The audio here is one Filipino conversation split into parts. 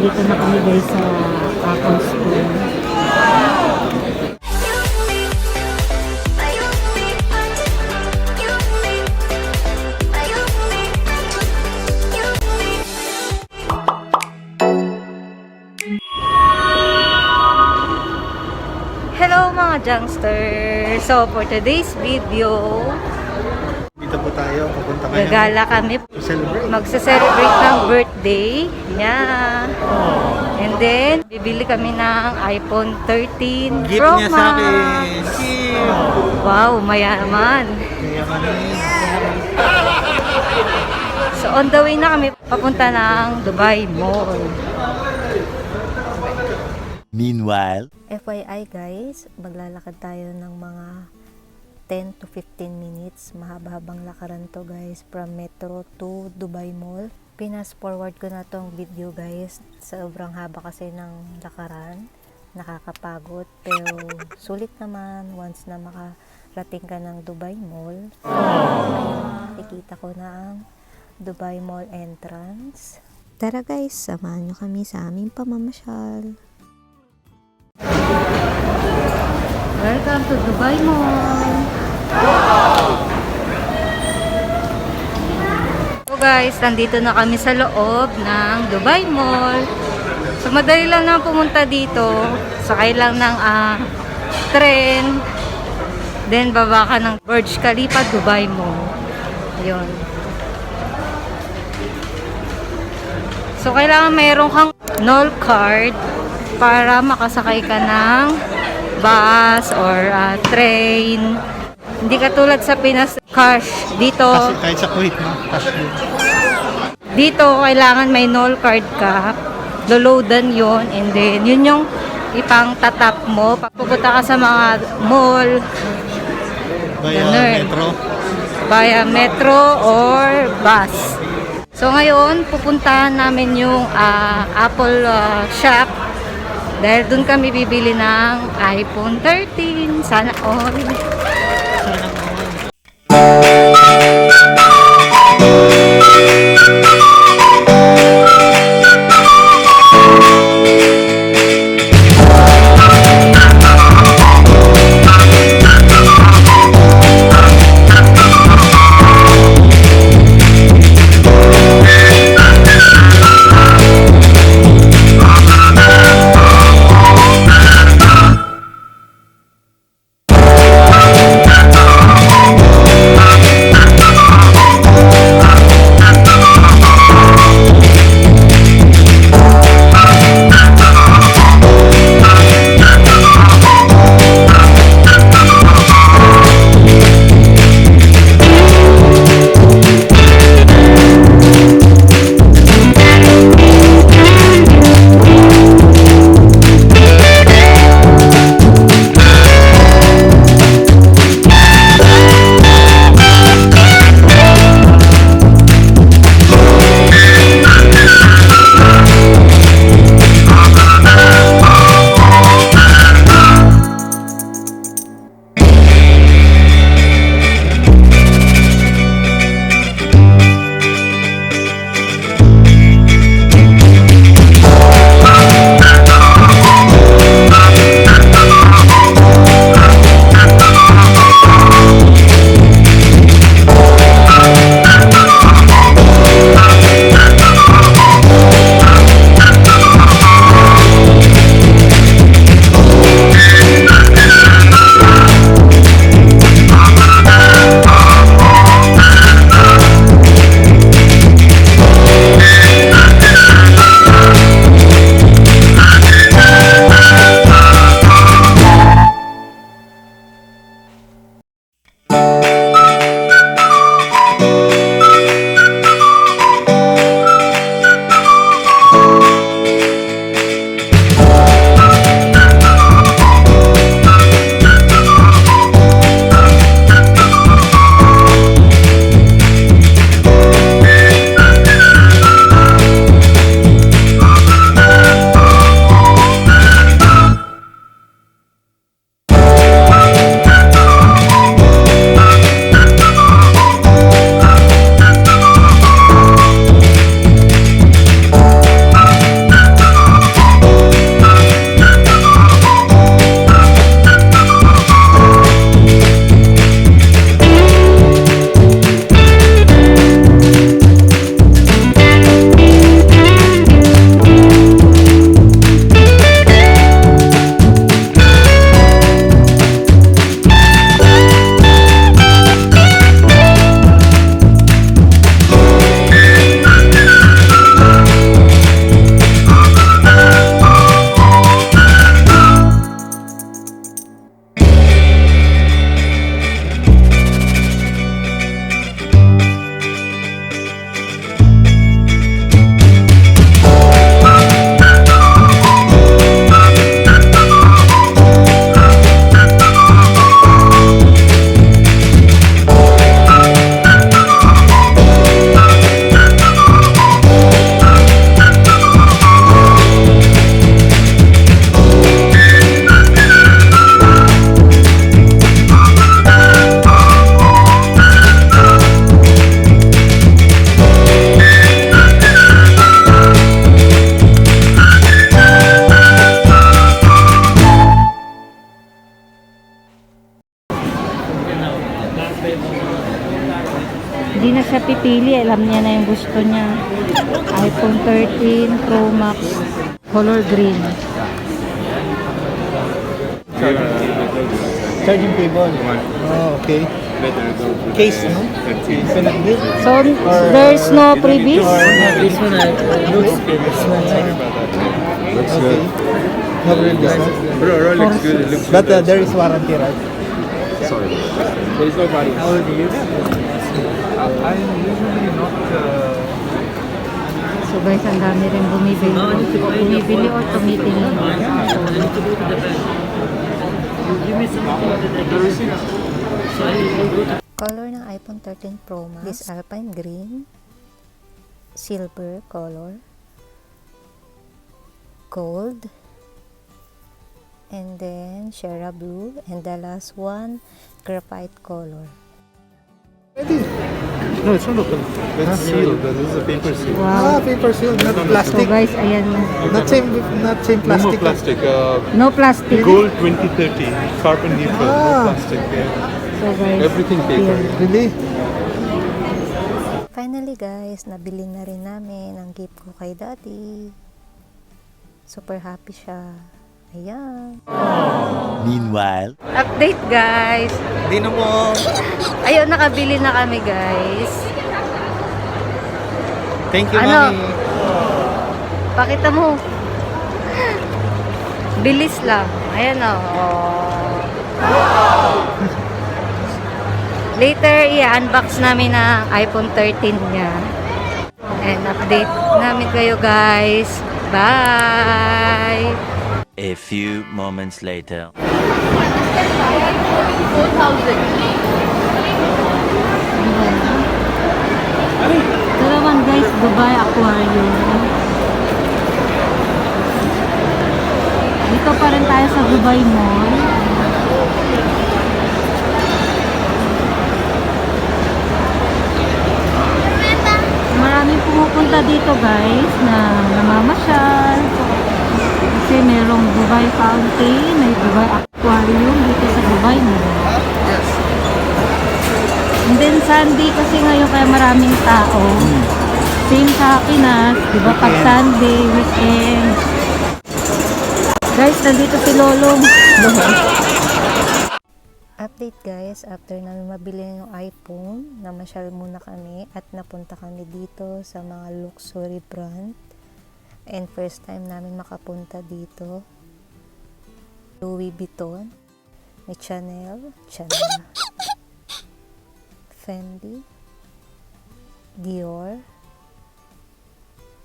nandito na kami guys sa Apple Store. Hello mga Jungsters! So for today's video, Dito po tayo, pupunta ngayon. gagala kami. Celebrate. Magse-celebrate ng birthday niya. And then, bibili kami ng iPhone 13 Gift Pro niya sa akin. Max. Gift. Wow, mayaman. So on the way na kami papunta ng Dubai Mall. Meanwhile, FYI guys, maglalakad tayo ng mga 10 to 15 minutes. Mahaba-habang lakaran to guys, from Metro to Dubai Mall. Pinas forward ko na tong video guys. Sobrang haba kasi ng lakaran. Nakakapagod. Pero sulit naman once na makarating ka ng Dubai Mall. Ayun, nakikita ko na ang Dubai Mall entrance. Tara guys, samahan nyo kami sa aming pamamasyal. Welcome to Dubai Mall. So guys, nandito na kami sa loob ng Dubai Mall. So madali lang na pumunta dito. Sakay lang ng tren. Then baba ka ng Burj Khalifa Dubai Mall. Ayun. So kailangan mayroon kang Noll card para makasakay ka ng bus or train. Hindi katulad sa Pinas, cash. Dito, Kasi kahit sa Kuwait, no? Cash din. dito kailangan may Noll card ka. Loloadan yon, and then yun yung ipang tatap mo. Pupunta ka sa mga mall, Via Ganun. metro. via metro or bus. So ngayon, pupuntahan namin yung Apple shop. Dahil dun kami bibili ng iPhone 13. Sana all. alam niya na yung gusto niya. iPhone 13 Pro Max color green. Charging cable. Oh, okay. Case, no? Case like this? So, there's no freebies? This one I looks good. Looks good. No previous, no? Bro, looks good. It looks But there is warranty, right? sorry. There is no body. How old are you? I'm usually not. So guys, ang dami rin bumibili or tumitingin. Color ng iPhone 13 Pro Max is Alpine Green, Silver color, Gold, and then Shera Blue, and the last one, Graphite color. Ready? No, it's not open. That's sealed. This is a paper seal. Ah, paper seal, not So plastic. guys, ayan. Not same No more plastic. plastic. No plastic. Gold 2030. Carbon neutral. Ah. No plastic. Yeah. So guys, Everything paper. here. Really? Finally guys, nabili na rin namin ang gift ko kay daddy. Super happy siya. Ayan. Meanwhile, Update guys. Hindi na mo. Ayun, nakabili na kami guys. Thank you, Ano? Mami. Pakita mo. Bilis lang. Ayan o. Later, i-unbox namin ang iPhone 13 niya. And update namin kayo guys. Bye! a few moments later. Ito naman guys, Dubai Aquarium. Dito pa rin tayo sa Dubai Mall. Maraming pumupunta dito guys na namamasyal. Kasi merong Dubai Fountain, may Dubai Aquarium dito sa Dubai Mall. And then Sunday kasi ngayon kaya maraming tao. Same sa Pinas, di ba pag Sunday, weekend. Guys, nandito si Lolong. Update guys, after namin mabili yung iPhone, namasyal muna kami at napunta kami dito sa mga luxury brand. And first time namin makapunta dito. Louis Vuitton, may Chanel, Fendi, Dior.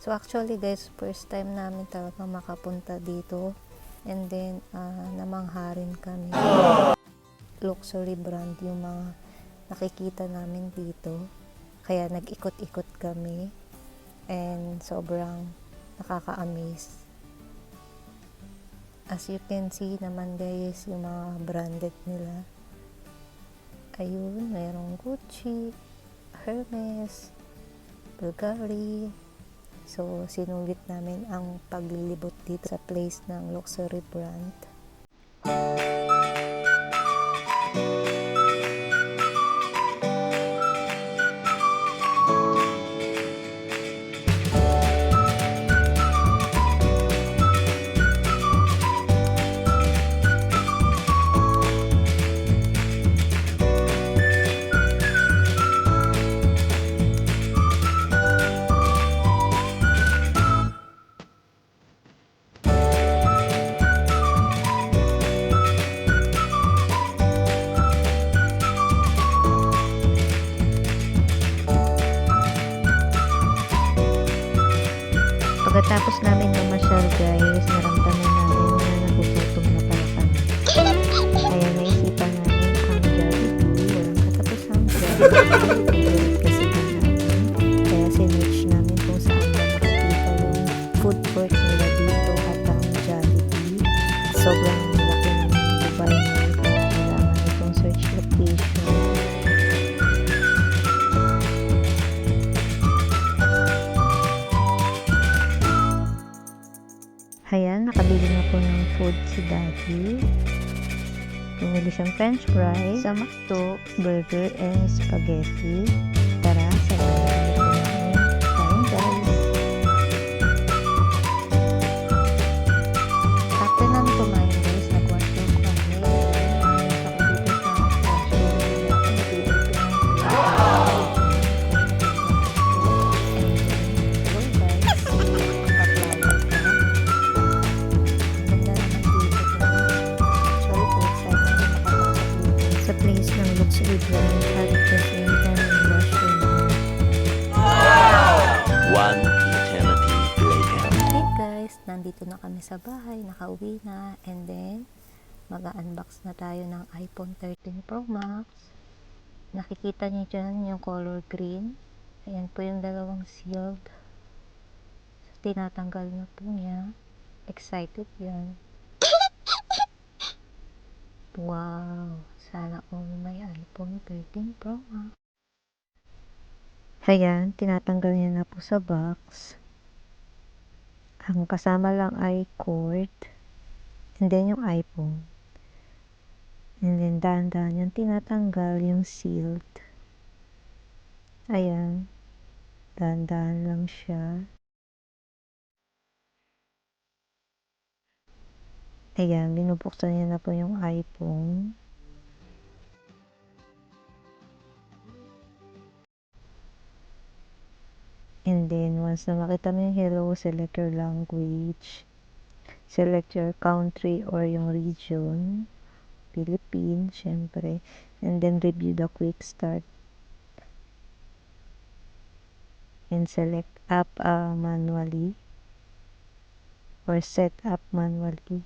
So actually guys, first time namin talaga makapunta dito. And then namangha rin kami. Luxury brand yung mga nakikita namin dito. Kaya nag-ikot-ikot kami. And sobrang nakaka-amaze. As you can see naman guys, yung mga branded nila. Ayun, mayroong Gucci, Hermes, Bulgari. So, sinulit namin ang paglilibot dito sa place ng luxury brand. Pagkatapos namin mamasyal guys, naramdaman namin na nagugutom na pala kami. Kaya naisipan namin ang Jollibee. Walang katapusang Jollibee. Kasi namin. Kaya sinearch namin kung saan na makikita yung food court nila dito at ang Jollibee. Sobrang laki ng Dubai Mall. Kaya kailangan itong search location. Ayan, nakabili na po ng food si Daddy. Bumili siyang french fries, sa McDo, burger, and spaghetti. Tara, sa guys, nandito na kami sa bahay, nakauwi na, and then mag-unbox na tayo ng iPhone 13 Pro Max. Nakikita niyo dyan yung color green. Ayan po yung dalawang sealed. So, tinatanggal na po niya. Excited yan. Wow! Sana all may iPhone 13 Pro Max. Ayan, tinatanggal niya na po sa box. Ang kasama lang ay cord, and then yung iPhone. And then dahan-dahan yung tinatanggal yung sealed. Ayan, dahan-dahan lang siya. Ayan, binubuksan niya na po yung iPhone. And then, once na makita mo yung hello, select your language. Select your country or yung region. Philippines, syempre. And then, review the quick start. And select app manually. Or set up manually.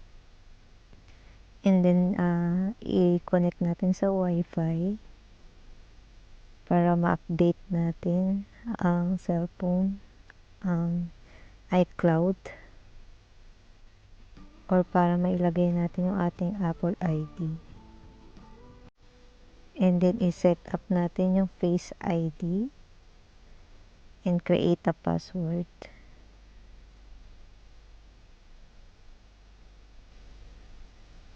And then, i-connect natin sa Wi-Fi. Para ma-update natin ang cellphone, ang iCloud, or para mailagay natin yung ating Apple ID. And then, i-set up natin yung Face ID and create a password.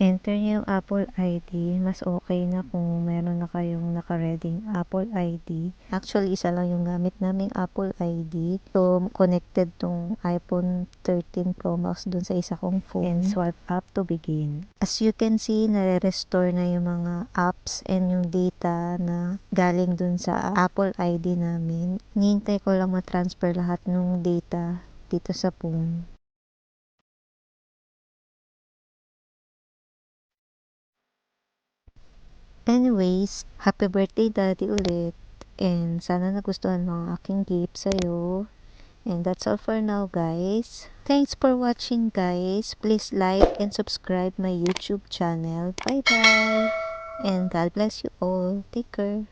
Enter niyo yung Apple ID. Mas okay na kung meron na kayong naka-reading Apple ID. Actually, isa lang yung gamit naming Apple ID. So, connected tong iPhone 13 Pro Max dun sa isa kong phone. And swipe up to begin. As you can see, nare-restore na yung mga apps and yung data na galing dun sa Apple ID namin. Nihintay ko lang ma-transfer lahat ng data dito sa phone. Anyways, happy birthday daddy ulit. And sana nagustuhan mo ang aking gift sa'yo. And that's all for now, guys. Thanks for watching, guys. Please like and subscribe my YouTube channel. Bye-bye. And God bless you all. Take care.